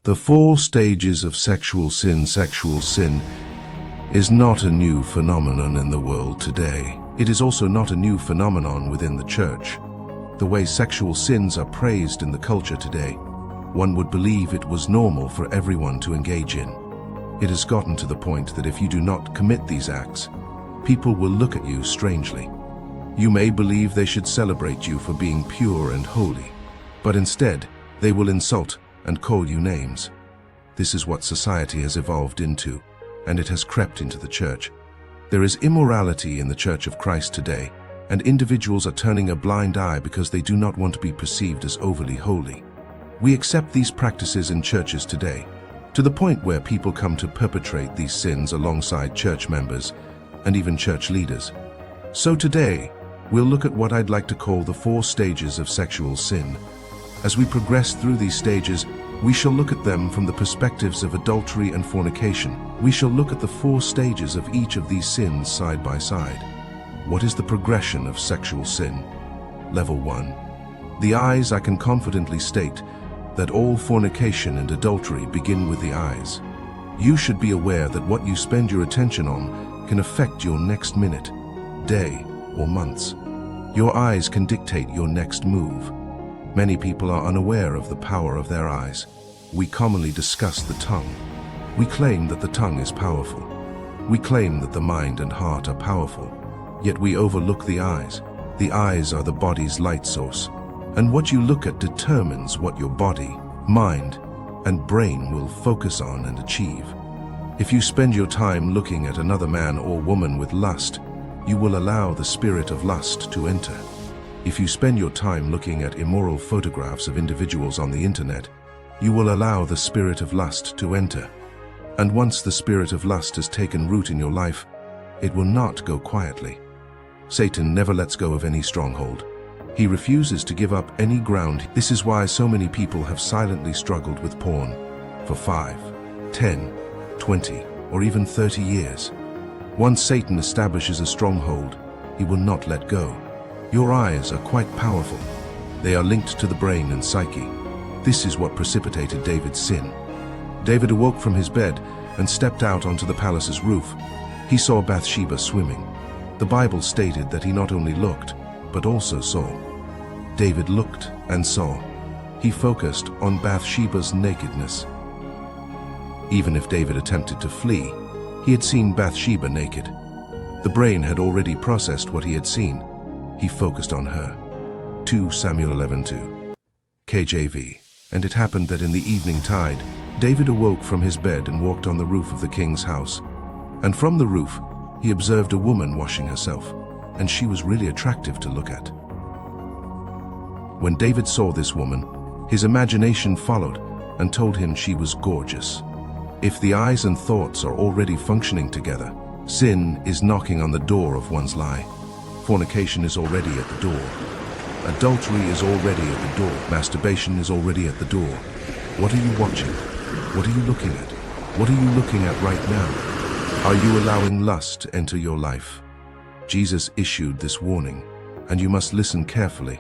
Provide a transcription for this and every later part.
The 4 stages of sexual sin. Sexual sin is not a new phenomenon in the world today. It is also not a new phenomenon within the church. The way sexual sins are praised in the culture today, one would believe it was normal for everyone to engage in. It has gotten to the point that if you do not commit these acts, people will look at you strangely. You may believe they should celebrate you for being pure and holy, but instead, they will insult and call you names. This is what society has evolved into, and it has crept into the church. There is immorality in the Church of Christ today, and individuals are turning a blind eye because they do not want to be perceived as overly holy. We accept these practices in churches today, to the point where people come to perpetrate these sins alongside church members and even church leaders. So today, we'll look at what I'd like to call the 4 stages of sexual sin. As we progress through these stages, we shall look at them from the perspectives of adultery and fornication. We shall look at the 4 stages of each of these sins side by side. What is the progression of sexual sin? Level 1. The eyes. I can confidently state that all fornication and adultery begin with the eyes. You should be aware that what you spend your attention on can affect your next minute, day, or months. Your eyes can dictate your next move. Many people are unaware of the power of their eyes. We commonly discuss the tongue. We claim that the tongue is powerful. We claim that the mind and heart are powerful. Yet we overlook the eyes. The eyes are the body's light source, and what you look at determines what your body, mind, and brain will focus on and achieve. If you spend your time looking at another man or woman with lust, you will allow the spirit of lust to enter. If you spend your time looking at immoral photographs of individuals on the internet, you will allow the spirit of lust to enter. And once the spirit of lust has taken root in your life, it will not go quietly. Satan never lets go of any stronghold. He refuses to give up any ground. This is why so many people have silently struggled with porn for 5, 10, 20, or even 30 years. Once Satan establishes a stronghold, he will not let go. Your eyes are quite powerful. They are linked to the brain and psyche. This is what precipitated David's sin. David awoke from his bed and stepped out onto the palace's roof. He saw Bathsheba swimming. The Bible stated that he not only looked, but also saw. David looked and saw. He focused on Bathsheba's nakedness. Even if David attempted to flee, he had seen Bathsheba naked. The brain had already processed what he had seen. He focused on her. 2 Samuel 11:2. KJV. And it happened that in the evening tide, David awoke from his bed and walked on the roof of the king's house. And from the roof, he observed a woman washing herself, and she was really attractive to look at. When David saw this woman, his imagination followed and told him she was gorgeous. If the eyes and thoughts are already functioning together, sin is knocking on the door of one's life. Fornication is already at the door. Adultery is already at the door. Masturbation is already at the door. What are you watching? What are you looking at? What are you looking at right now? Are you allowing lust to enter your life? Jesus issued this warning, and you must listen carefully.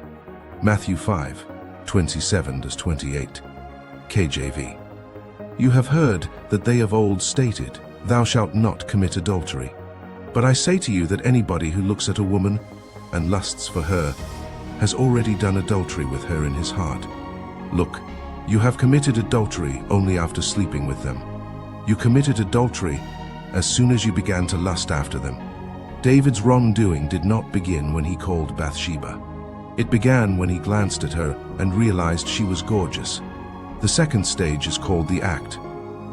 Matthew 5:27-28. KJV. You have heard that they of old stated, "Thou shalt not commit adultery." But I say to you that anybody who looks at a woman and lusts for her has already done adultery with her in his heart. Look, you have committed adultery only after sleeping with them. You committed adultery as soon as you began to lust after them. David's wrongdoing did not begin when he called Bathsheba. It began when he glanced at her and realized she was gorgeous. The second stage is called the act.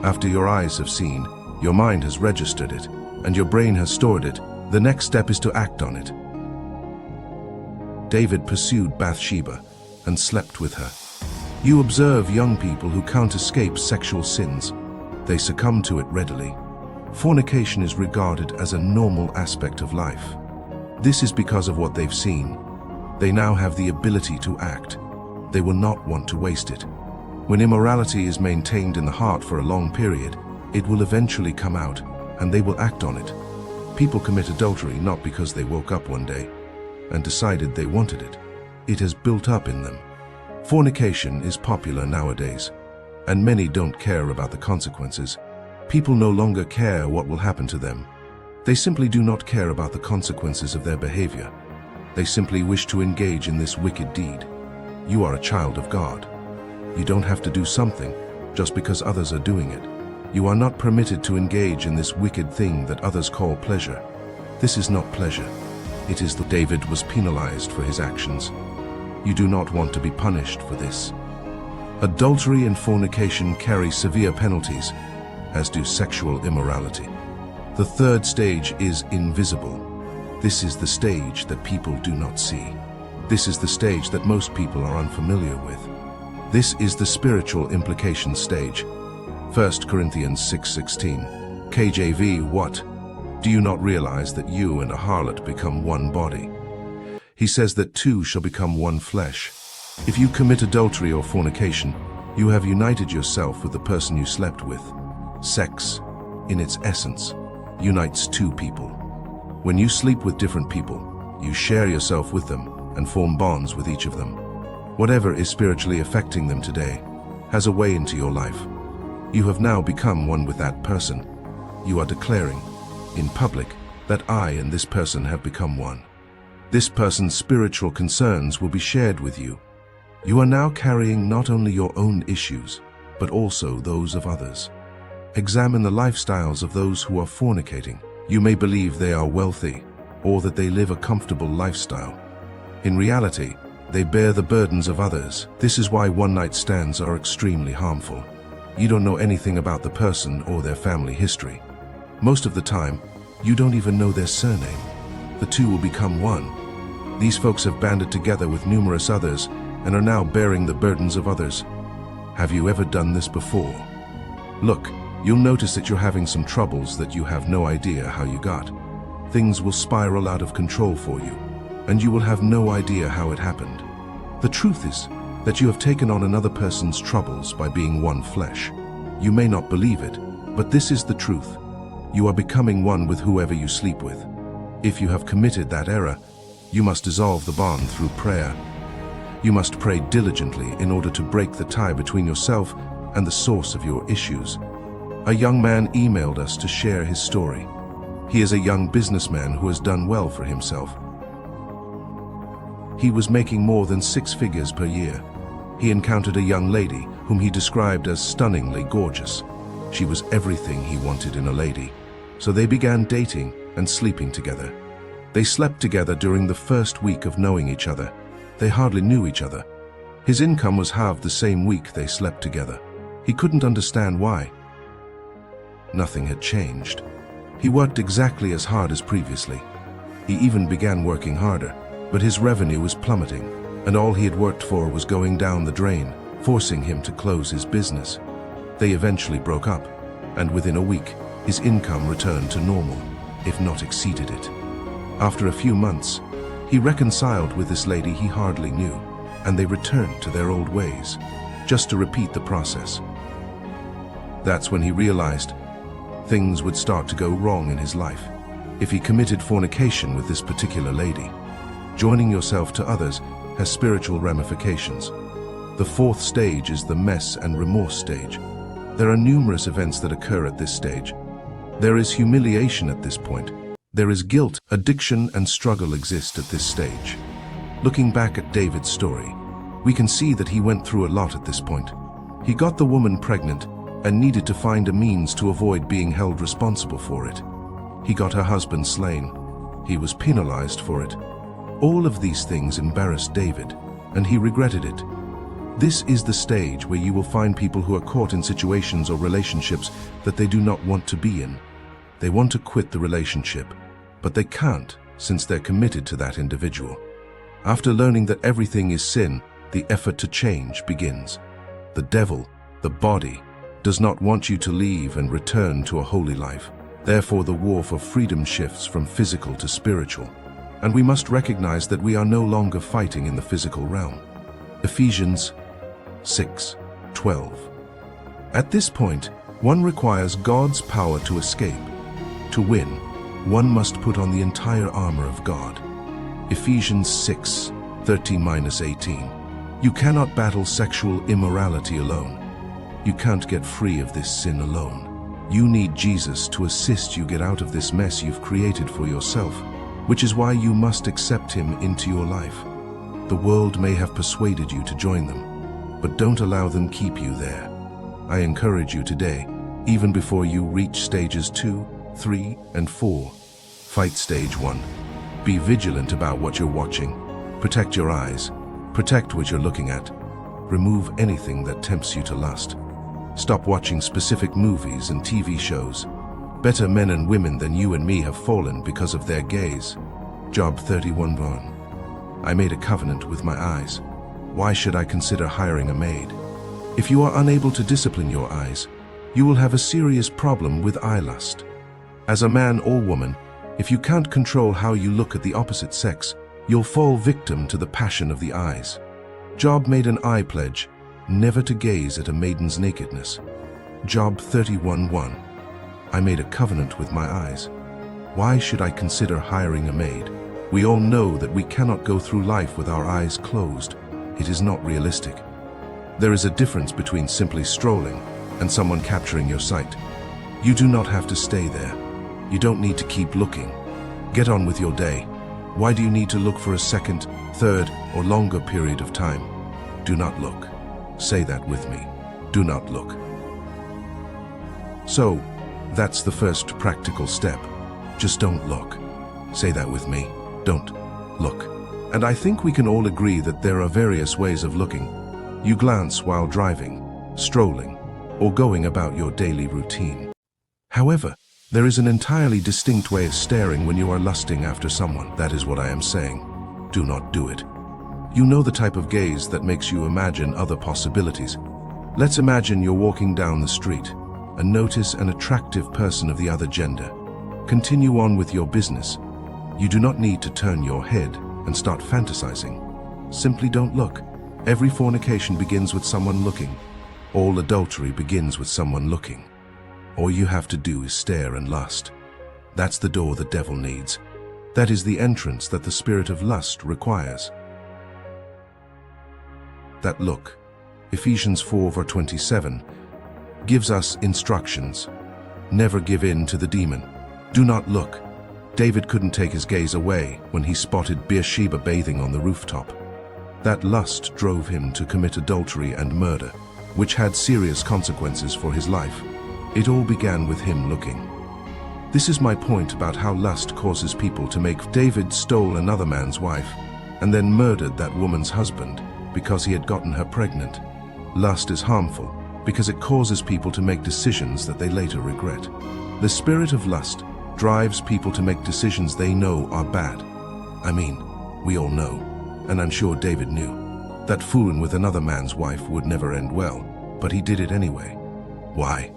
After your eyes have seen, your mind has registered it, and your brain has stored it, the next step is to act on it. David pursued Bathsheba and slept with her. You observe young people who can't escape sexual sins. They succumb to it readily. Fornication is regarded as a normal aspect of life. This is because of what they've seen. They now have the ability to act. They will not want to waste it. When immorality is maintained in the heart for a long period, it will eventually come out, and they will act on it. People commit adultery not because they woke up one day and decided they wanted it. It has built up in them. Fornication is popular nowadays. and many don't care about the consequences. People no longer care what will happen to them. They simply do not care about the consequences of their behavior. They simply wish to engage in this wicked deed. You are a child of God. You don't have to do something just because others are doing it. You are not permitted to engage in this wicked thing that others call pleasure. This is not pleasure. It is that David was penalized for his actions. You do not want to be punished for this. Adultery and fornication carry severe penalties, as do sexual immorality. The third stage is invisible. This is the stage that people do not see. This is the stage that most people are unfamiliar with. This is the spiritual implication stage. 1 Corinthians 6:16. KJV, what? Do you not realize that you and a harlot become one body? He says that two shall become one flesh. If you commit adultery or fornication, you have united yourself with the person you slept with. Sex, in its essence, unites two people. When you sleep with different people, you share yourself with them and form bonds with each of them. Whatever is spiritually affecting them today has a way into your life. You have now become one with that person. You are declaring, in public, that I and this person have become one. This person's spiritual concerns will be shared with you. You are now carrying not only your own issues, but also those of others. Examine the lifestyles of those who are fornicating. You may believe they are wealthy, or that they live a comfortable lifestyle. In reality, they bear the burdens of others. This is why one-night stands are extremely harmful. You don't know anything about the person or their family history. Most of the time, you don't even know their surname. The two will become one. These folks have banded together with numerous others and are now bearing the burdens of others. Have you ever done this before? Look, you'll notice that you're having some troubles that you have no idea how you got. Things will spiral out of control for you, and you will have no idea how it happened. The truth is that you have taken on another person's troubles by being one flesh. You may not believe it, but this is the truth. You are becoming one with whoever you sleep with. If you have committed that error, you must dissolve the bond through prayer. You must pray diligently in order to break the tie between yourself and the source of your issues. A young man emailed us to share his story. He is a young businessman who has done well for himself. He was making more than 6 figures per year. He encountered a young lady whom he described as stunningly gorgeous. She was everything he wanted in a lady. So they began dating and sleeping together. They slept together during the first week of knowing each other. They hardly knew each other. His income was halved the same week they slept together. He couldn't understand why. Nothing had changed. He worked exactly as hard as previously. He even began working harder, but his revenue was plummeting, and all he had worked for was going down the drain, forcing him to close his business. They eventually broke up, and within a week, his income returned to normal, if not exceeded it. After a few months, he reconciled with this lady he hardly knew, and they returned to their old ways, just to repeat the process. That's when he realized things would start to go wrong in his life if he committed fornication with this particular lady. Joining yourself to others has spiritual ramifications. The fourth stage is the mess and remorse stage. There are numerous events that occur at this stage. There is humiliation at this point. There is guilt, addiction, and struggle exist at this stage. Looking back at David's story, we can see that he went through a lot at this point. He got the woman pregnant and needed to find a means to avoid being held responsible for it. He got her husband slain. He was penalized for it. All of these things embarrassed David, and he regretted it. This is the stage where you will find people who are caught in situations or relationships that they do not want to be in. They want to quit the relationship, but they can't since they're committed to that individual. After learning that everything is sin, the effort to change begins. The devil, the body, does not want you to leave and return to a holy life. Therefore, the war for freedom shifts from physical to spiritual. And we must recognize that we are no longer fighting in the physical realm. Ephesians 6:12. At this point, one requires God's power to escape. To win, one must put on the entire armor of God. Ephesians 6:13-18. You cannot battle sexual immorality alone. You can't get free of this sin alone. You need Jesus to assist you get out of this mess you've created for yourself, which is why you must accept him into your life. The world may have persuaded you to join them, but don't allow them keep you there. I encourage you today, even before you reach stages 2, 3, and 4. Fight stage 1. Be vigilant about what you're watching. Protect your eyes. Protect what you're looking at. Remove anything that tempts you to lust. Stop watching specific movies and TV shows. Better men and women than you and me have fallen because of their gaze. Job 31:1. I made a covenant with my eyes. Why should I consider hiring a maid? If you are unable to discipline your eyes, you will have a serious problem with eye lust. As a man or woman, if you can't control how you look at the opposite sex, you'll fall victim to the passion of the eyes. Job made an eye pledge, never to gaze at a maiden's nakedness. Job 31:1. I made a covenant with my eyes. Why should I consider hiring a maid? We all know that we cannot go through life with our eyes closed. It is not realistic. There is a difference between simply strolling and someone capturing your sight. You do not have to stay there. You don't need to keep looking. Get on with your day. Why do you need to look for a second, third, or longer period of time? Do not look. Say that with me. Do not look. So, that's the first practical step. Just don't look. Say that with me. Don't look. And I think we can all agree that there are various ways of looking. You glance while driving, strolling, or going about your daily routine. However, there is an entirely distinct way of staring when you are lusting after someone. That is what I am saying. Do not do it. You know the type of gaze that makes you imagine other possibilities. Let's imagine you're walking down the street and notice an attractive person of the other gender. Continue on with your business. You do not need to turn your head and start fantasizing. Simply don't look. Every fornication begins with someone looking. All adultery begins with someone looking. All you have to do is stare and lust. That's the door the devil needs. That is the entrance that the spirit of lust requires. That look, Ephesians 4:27, gives us instructions. Never give in to the demon. Do not look. David couldn't take his gaze away when he spotted Bathsheba bathing on the rooftop. That lust drove him to commit adultery and murder, which had serious consequences for his life. It all began with him looking. This is my point about how lust causes people to make. David stole another man's wife and then murdered that woman's husband because he had gotten her pregnant. Lust is harmful because it causes people to make decisions that they later regret. The spirit of lust drives people to make decisions they know are bad. I mean, we all know, and I'm sure David knew, that fooling with another man's wife would never end well, but he did it anyway. Why?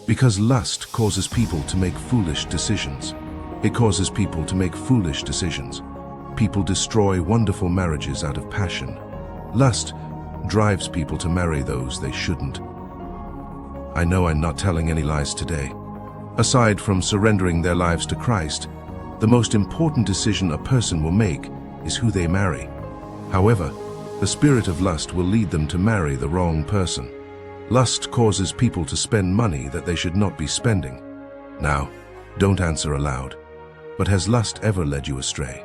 Because lust causes people to make foolish decisions. It causes people to make foolish decisions. People destroy wonderful marriages out of passion. Lust drives people to marry those they shouldn't. I know I'm not telling any lies today. Aside from surrendering their lives to Christ, the most important decision a person will make is who they marry. However, the spirit of lust will lead them to marry the wrong person. Lust causes people to spend money that they should not be spending. Now, don't answer aloud, but has lust ever led you astray?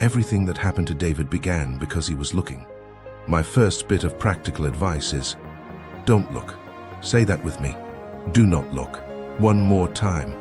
Everything that happened to David began because he was looking. My first bit of practical advice is, don't look. Say that with me. Do not look. One more time.